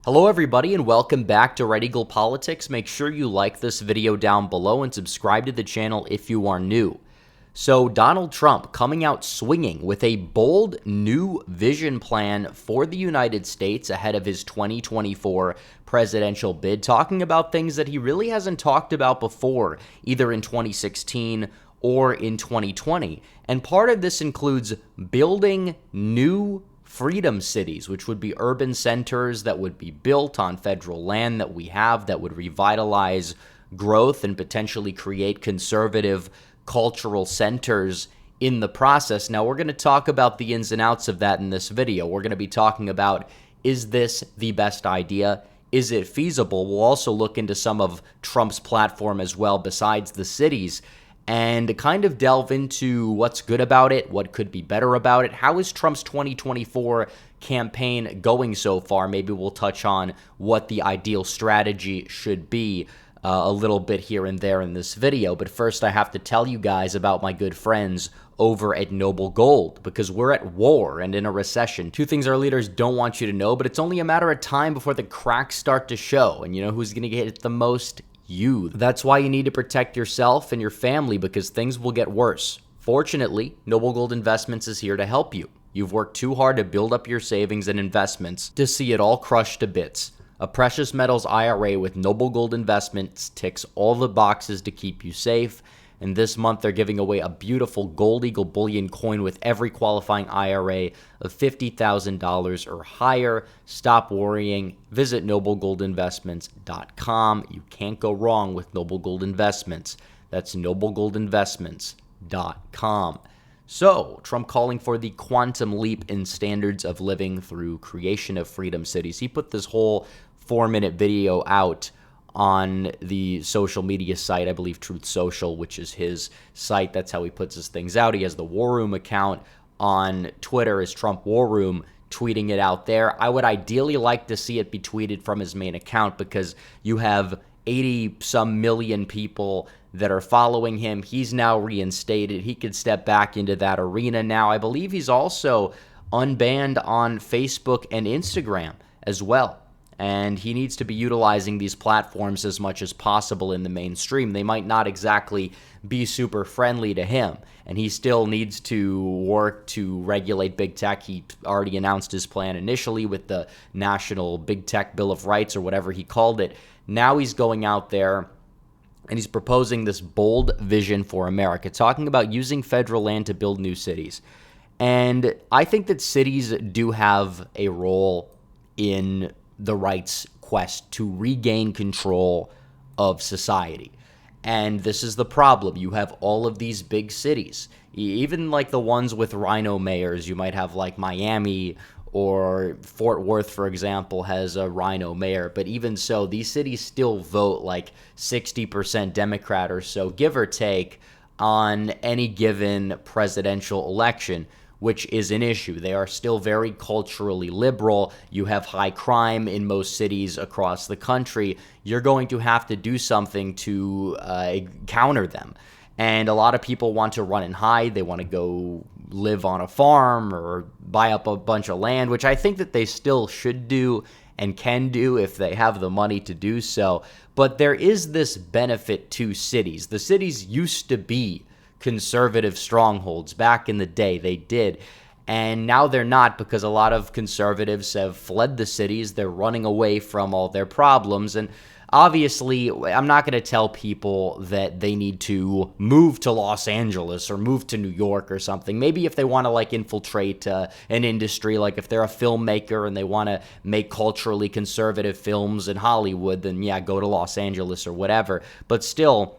Hello everybody and welcome back to Red Eagle Politics. Make sure you like this video down below and subscribe to the channel if you are new. So Donald Trump coming out swinging with a bold new vision plan for the United States ahead of his 2024 presidential bid, talking about things that he really hasn't talked about before, either in 2016 or in 2020. And part of this includes building new freedom cities, which would be urban centers that would be built on federal land that we have, that would revitalize growth and potentially create conservative cultural centers in the process. Now, we're going to talk about the ins and outs of that in this video. We're going to be talking about, is this the best idea? Is it feasible? We'll also look into some of Trump's platform as well, besides the cities, and kind of delve into what's good about it, what could be better about it. How is Trump's 2024 campaign going so far? Maybe we'll touch on what the ideal strategy should be a little bit here and there in this video. But first, I have to tell you guys about my good friends over at Noble Gold, because we're at war and in a recession. Two things our leaders don't want you to know, but it's only a matter of time before the cracks start to show. And you know who's going to get hit the most? You. That's why you need to protect yourself and your family, because things will get worse. Fortunately, Noble Gold Investments is here to help you. You've worked too hard to build up your savings and investments to see it all crushed to bits. A precious metals IRA with Noble Gold Investments ticks all the boxes to keep you safe. And this month, they're giving away a beautiful Gold Eagle bullion coin with every qualifying IRA of $50,000 or higher. Stop worrying. Visit noblegoldinvestments.com. You can't go wrong with Noble Gold Investments. That's noblegoldinvestments.com. So, Trump calling for the quantum leap in standards of living through creation of freedom cities. He put this whole 4-minute video out on the social media site, I believe Truth Social, which is his site. That's how he puts his things out. He has the War Room account on Twitter as Trump War Room, tweeting it out there. I would ideally like to see it be tweeted from his main account, because you have 80-some million people that are following him. He's now reinstated. He could step back into that arena now. I believe he's also unbanned on Facebook and Instagram as well. And he needs to be utilizing these platforms as much as possible in the mainstream. They might not exactly be super friendly to him, and he still needs to work to regulate big tech. He already announced his plan initially with the National Big Tech Bill of Rights, or whatever he called it. Now he's going out there and he's proposing this bold vision for America, talking about using federal land to build new cities. And I think that cities do have a role in the right's quest to regain control of society. And this is the problem. You have all of these big cities, even like the ones with rhino mayors. You might have like Miami or Fort Worth, for example, has a rhino mayor. But even so, these cities still vote like 60% Democrat or so, give or take, on any given presidential election, which is an issue. They are still very culturally liberal. You have high crime in most cities across the country. You're going to have to do something to counter them. And a lot of people want to run and hide. They want to go live on a farm or buy up a bunch of land, which I think that they still should do and can do if they have the money to do so. But there is this benefit to cities. The cities used to be conservative strongholds. Back in the day, they did. And now they're not, because a lot of conservatives have fled the cities. They're running away from all their problems. And obviously, I'm not going to tell people that they need to move to Los Angeles or move to New York or something. Maybe if they want to like infiltrate an industry, like if they're a filmmaker and they want to make culturally conservative films in Hollywood, then yeah, go to Los Angeles or whatever. But still,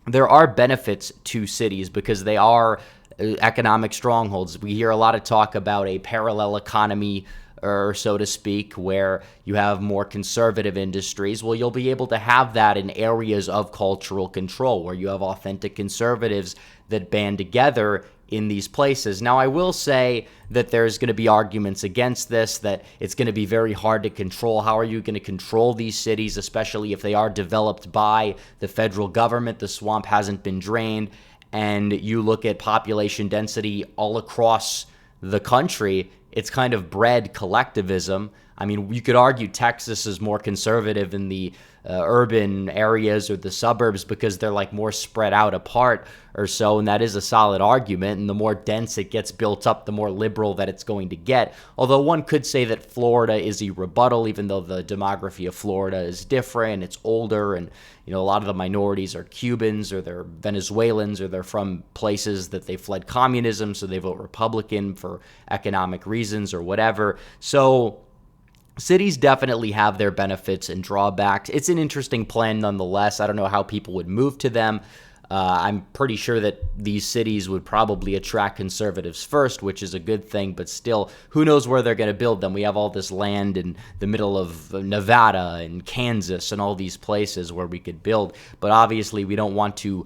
there are benefits to cities because they are economic strongholds. We hear a lot of talk about a parallel economy, or so to speak, where you have more conservative industries. Well, you'll be able to have that in areas of cultural control, where you have authentic conservatives that band together in these places. Now, I will say that there's going to be arguments against this, that it's going to be very hard to control. How are you going to control these cities, especially if they are developed by the federal government? The swamp hasn't been drained, and you look at population density all across the country, it's kind of bred collectivism. I mean, you could argue Texas is more conservative in the urban areas or the suburbs because they're like more spread out apart or so, and that is a solid argument. And the more dense it gets built up, the more liberal that it's going to get. Although one could say that Florida is a rebuttal, even though the demography of Florida is different, it's older, and a lot of the minorities are Cubans or they're Venezuelans or they're from places that they fled communism, so they vote Republican for economic reasons or whatever. So cities definitely have their benefits and drawbacks. It's an interesting plan nonetheless. I don't know how people would move to them. I'm pretty sure that these cities would probably attract conservatives first, which is a good thing, but still, who knows where they're going to build them? We have all this land in the middle of Nevada and Kansas and all these places where we could build, but obviously we don't want to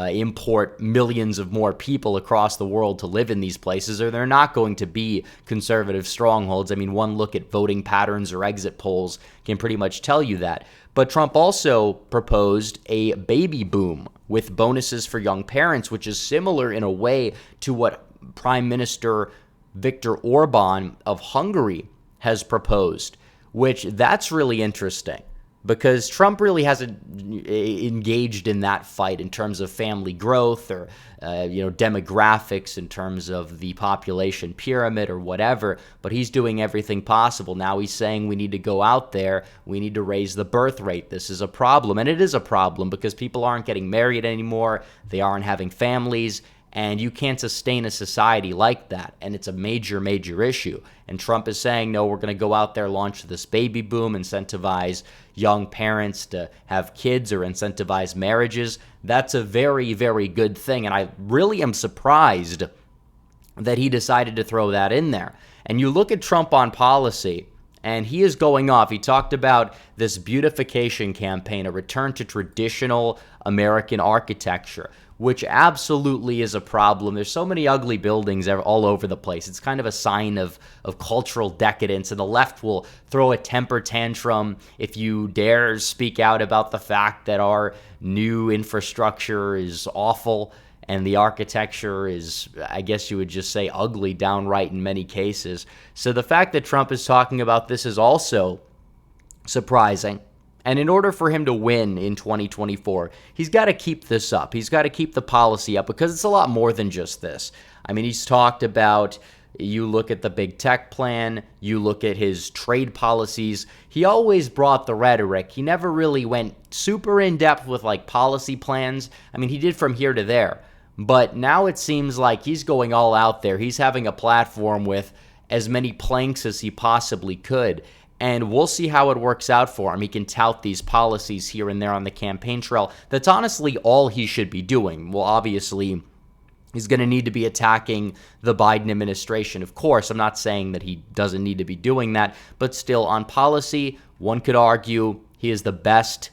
import millions of more people across the world to live in these places, or they're not going to be conservative strongholds. I mean, one look at voting patterns or exit polls can pretty much tell you that. But Trump also proposed a baby boom with bonuses for young parents, which is similar in a way to what Prime Minister Viktor Orban of Hungary has proposed, which that's really interesting because Trump really hasn't engaged in that fight in terms of family growth or demographics in terms of the population pyramid or whatever, but he's doing everything possible. Now he's saying we need to go out there, we need to raise the birth rate. This is a problem, and it is a problem because people aren't getting married anymore, they aren't having families, and you can't sustain a society like that, and it's a major, major issue. And Trump is saying, no, we're going to go out there, launch this baby boom, incentivize young parents to have kids or incentivize marriages. That's a very, very good thing, and I really am surprised that he decided to throw that in there. And you look at Trump on policy, and he is going off. He talked about this beautification campaign, a return to traditional American architecture, which absolutely is a problem. There's so many ugly buildings all over the place. It's kind of a sign of cultural decadence, and the left will throw a temper tantrum if you dare speak out about the fact that our new infrastructure is awful and the architecture is, I guess you would just say, ugly downright in many cases. So the fact that Trump is talking about this is also surprising. And in order for him to win in 2024, he's got to keep this up. He's got to keep the policy up because it's a lot more than just this. I mean, he's talked about, you look at the big tech plan, you look at his trade policies. He always brought the rhetoric. He never really went super in depth with like policy plans. I mean, he did from here to there. But now it seems like he's going all out there. He's having a platform with as many planks as he possibly could. And we'll see how it works out for him. He can tout these policies here and there on the campaign trail. That's honestly all he should be doing. Well, obviously, he's going to need to be attacking the Biden administration. Of course, I'm not saying that he doesn't need to be doing that. But still, on policy, one could argue he is the best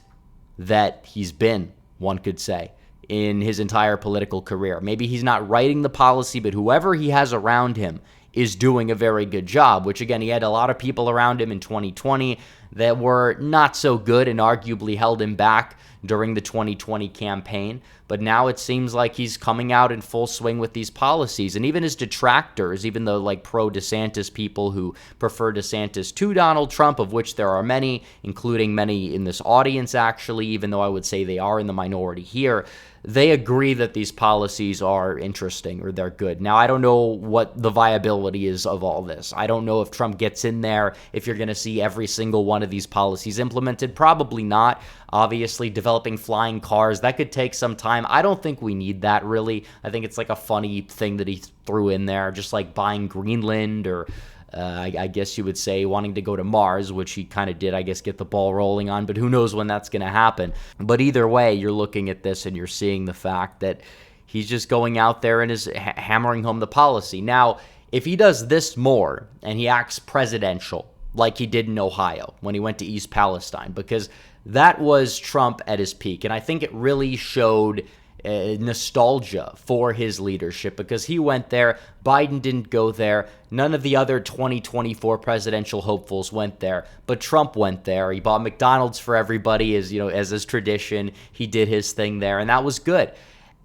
that he's been, one could say, in his entire political career. Maybe he's not writing the policy, but whoever he has around him is doing a very good job, which again, he had a lot of people around him in 2020 that were not so good and arguably held him back during the 2020 campaign. But now it seems like he's coming out in full swing with these policies. And even his detractors, even the like pro-DeSantis people who prefer DeSantis to Donald Trump, of which there are many, including many in this audience actually, even though I would say they are in the minority here, they agree that these policies are interesting or they're good. Now, I don't know what the viability is of all this. I don't know if Trump gets in there, if you're going to see every single one of these policies implemented. Probably not. Obviously, developing flying cars, that could take some time. I don't think we need that, really. I think it's like a funny thing that he threw in there, just like buying Greenland or I guess you would say wanting to go to Mars, which he kind of did, I guess, get the ball rolling on, but who knows when that's going to happen. But either way, you're looking at this and you're seeing the fact that he's just going out there and is hammering home the policy. Now, if he does this more and he acts presidential like he did in Ohio when he went to East Palestine, because that was Trump at his peak, and I think it really showed nostalgia for his leadership because he went there. Biden didn't go there. None of the other 2024 presidential hopefuls went there, but Trump went there. He bought McDonald's for everybody, as his tradition. He did his thing there, and that was good.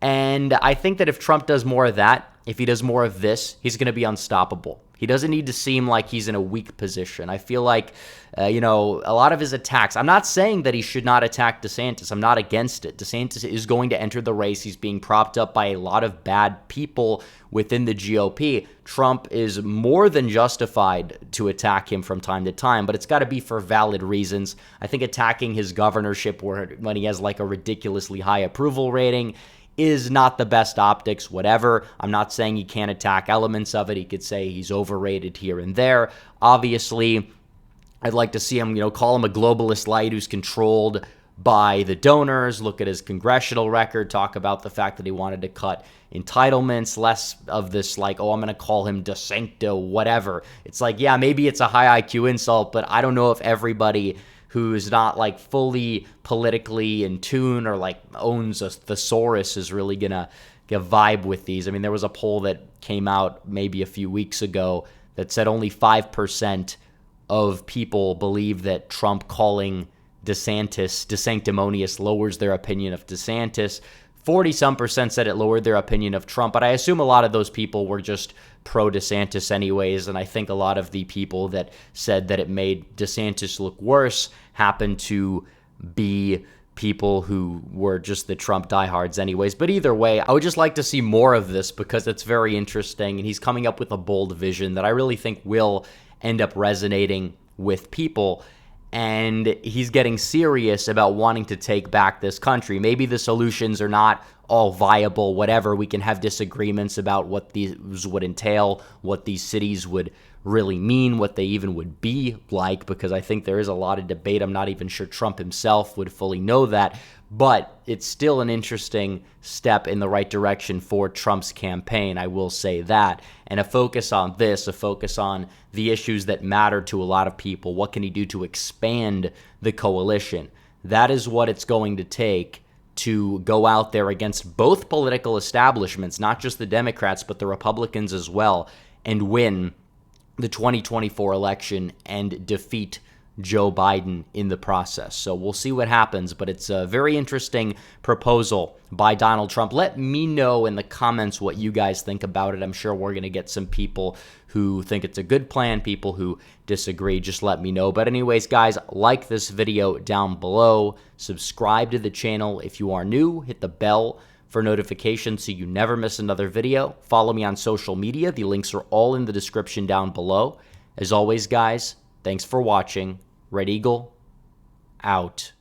And I think that if Trump does more of that, if he does more of this, he's going to be unstoppable. He doesn't need to seem like he's in a weak position. I feel like, a lot of his attacks, I'm not saying that he should not attack DeSantis. I'm not against it. DeSantis is going to enter the race. He's being propped up by a lot of bad people within the GOP. Trump is more than justified to attack him from time to time, but it's got to be for valid reasons. I think attacking his governorship when he has like a ridiculously high approval rating is not the best optics, whatever. I'm not saying he can't attack elements of it. He could say he's overrated here and there. Obviously, I'd like to see him, call him a globalist light who's controlled by the donors, look at his congressional record, talk about the fact that he wanted to cut entitlements, less of this like, I'm going to call him de sancto, whatever. It's like, yeah, maybe it's a high IQ insult, but I don't know if everybody who's not like fully politically in tune or like owns a thesaurus is really gonna vibe with these. I mean, there was a poll that came out maybe a few weeks ago that said only 5% of people believe that Trump calling DeSantis sanctimonious lowers their opinion of DeSantis. 40-some% said it lowered their opinion of Trump, but I assume a lot of those people were just pro-DeSantis anyways, and I think a lot of the people that said that it made DeSantis look worse happened to be people who were just the Trump diehards anyways. But either way, I would just like to see more of this because it's very interesting, and he's coming up with a bold vision that I really think will end up resonating with people. And he's getting serious about wanting to take back this country. Maybe the solutions are not all viable, whatever. We can have disagreements about what these would entail, what these cities would really mean, what they even would be like, because I think there is a lot of debate. I'm not even sure Trump himself would fully know that, but it's still an interesting step in the right direction for Trump's campaign, I will say that. And a focus on this, a focus on the issues that matter to a lot of people. What can he do to expand the coalition? That is what it's going to take to go out there against both political establishments, not just the Democrats, but the Republicans as well, and win the 2024 election and defeat Joe Biden in the process. So we'll see what happens, but it's a very interesting proposal by Donald Trump. Let me know in the comments what you guys think about it. I'm sure we're going to get some people who think it's a good plan, people who disagree. Just let me know. But anyways, guys, like this video down below. Subscribe to the channel if you are new. Hit the bell for notifications so you never miss another video. Follow me on social media. The links are all in the description down below. As always, guys, thanks for watching. Red Eagle, out.